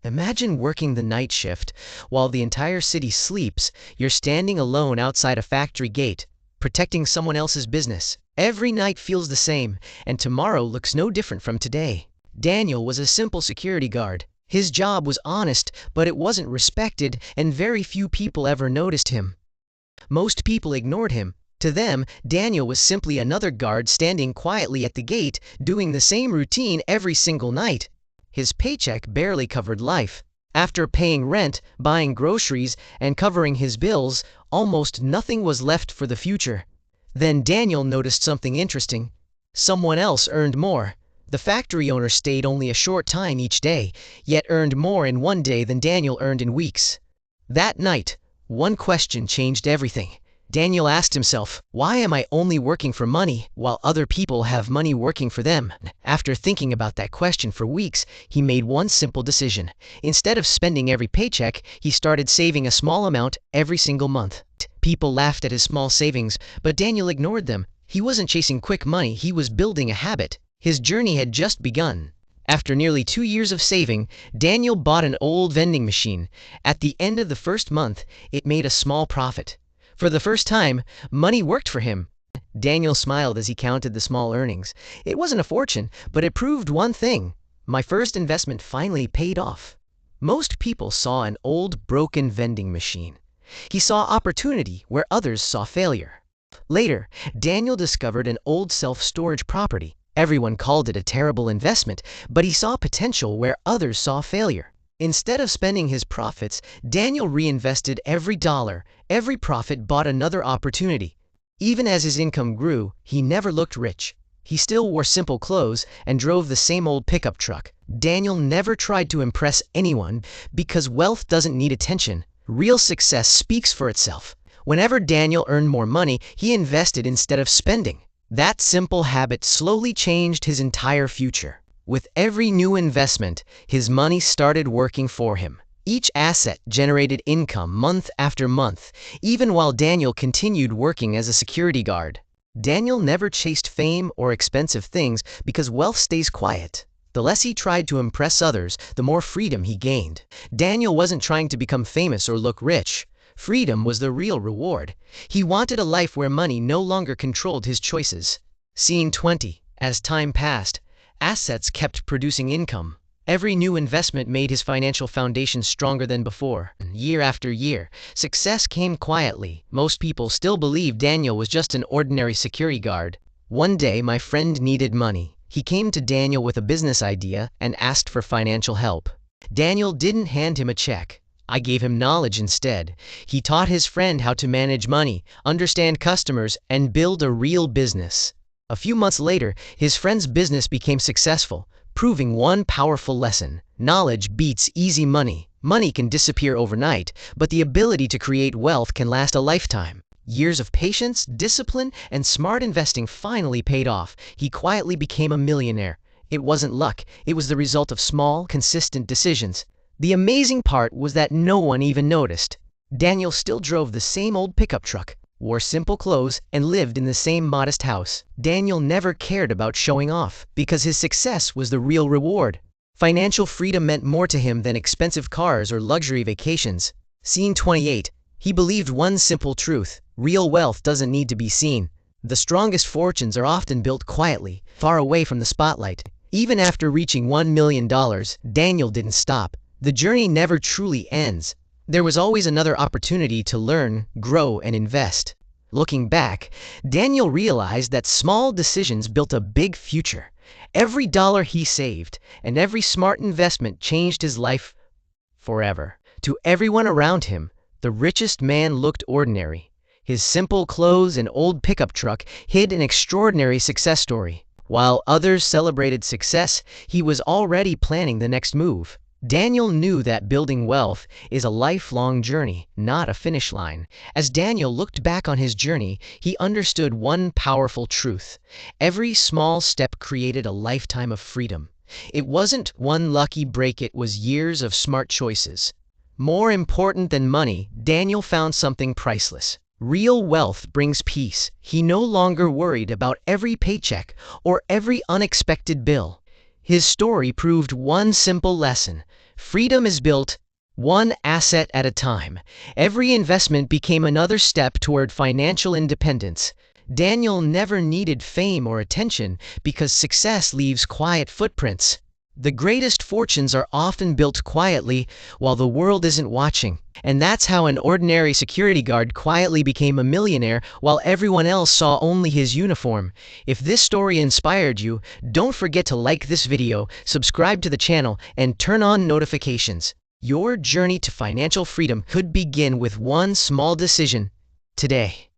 Imagine working the night shift while the entire city sleeps. You're standing alone outside a factory gate, protecting someone else's business. Every night feels the same, and tomorrow looks no different from today. Daniel was a simple security guard. His job was honest, but it wasn't respected, and very few people ever noticed him. Most people ignored him. To them, Daniel was simply another guard standing quietly at the gate, doing the same routine every single night. His paycheck barely covered life. After paying rent, buying groceries, and covering his bills, almost nothing was left for the future. Then Daniel noticed something interesting. Someone else earned more. The factory owner stayed only a short time each day, yet earned more in one day than Daniel earned in weeks. That night, one question changed everything. Daniel asked himself, why am I only working for money while other people have money working for them? After thinking about that question for weeks, he made one simple decision. Instead of spending every paycheck, he started saving a small amount every single month. People laughed at his small savings, but Daniel ignored them. He wasn't chasing quick money, he was building a habit. His journey had just begun. After nearly 2 years of saving, Daniel bought an old vending machine. At the end of the first month, it made a small profit. For the first time, money worked for him. Daniel smiled as he counted the small earnings. It wasn't a fortune, but it proved one thing. My first investment finally paid off. Most people saw an old, broken vending machine. He saw opportunity where others saw failure. Later, Daniel discovered an old self-storage property. Everyone called it a terrible investment, but he saw potential where others saw failure. Instead of spending his profits, Daniel reinvested every dollar. Every profit bought another opportunity. Even as his income grew, he never looked rich. He still wore simple clothes and drove the same old pickup truck. Daniel never tried to impress anyone because wealth doesn't need attention. Real success speaks for itself. Whenever Daniel earned more money, he invested instead of spending. That simple habit slowly changed his entire future. With every new investment, his money started working for him. Each asset generated income month after month, even while Daniel continued working as a security guard. Daniel never chased fame or expensive things because wealth stays quiet. The less he tried to impress others, the more freedom he gained. Daniel wasn't trying to become famous or look rich. Freedom was the real reward. He wanted a life where money no longer controlled his choices. Scene 20. As time passed, assets kept producing income. Every new investment made his financial foundation stronger than before. Year after year, success came quietly. Most people still believed Daniel was just an ordinary security guard. One day, my friend needed money. He came to Daniel with a business idea and asked for financial help. Daniel didn't hand him a check. I gave him knowledge instead. He taught his friend how to manage money, understand customers, and build a real business. A few months later, his friend's business became successful, proving one powerful lesson. Knowledge beats easy money. Money can disappear overnight, but the ability to create wealth can last a lifetime. Years of patience, discipline, and smart investing finally paid off. He quietly became a millionaire. It wasn't luck, it was the result of small, consistent decisions. The amazing part was that no one even noticed. Daniel still drove the same old pickup truck, wore simple clothes, and lived in the same modest house. Daniel never cared about showing off because his success was the real reward. Financial freedom meant more to him than expensive cars or luxury vacations. Scene 28. He believed one simple truth: real wealth doesn't need to be seen. The strongest fortunes are often built quietly, far away from the spotlight. Even after reaching $1 million, Daniel didn't stop. The journey never truly ends. There was always another opportunity to learn, grow, and invest. Looking back, Daniel realized that small decisions built a big future. Every dollar he saved and every smart investment changed his life forever. To everyone around him, the richest man looked ordinary. His simple clothes and old pickup truck hid an extraordinary success story. While others celebrated success, he was already planning the next move. Daniel knew that building wealth is a lifelong journey, not a finish line. As Daniel looked back on his journey, he understood one powerful truth. Every small step created a lifetime of freedom. It wasn't one lucky break, it was years of smart choices. More important than money, Daniel found something priceless. Real wealth brings peace. He no longer worried about every paycheck or every unexpected bill. His story proved one simple lesson: Freedom is built one asset at a time. Every investment became another step toward financial independence. Daniel never needed fame or attention because success leaves quiet footprints. The greatest fortunes are often built quietly while the world isn't watching. And that's how an ordinary security guard quietly became a millionaire while everyone else saw only his uniform. If this story inspired you, don't forget to like this video, subscribe to the channel, and turn on notifications. Your journey to financial freedom could begin with one small decision today.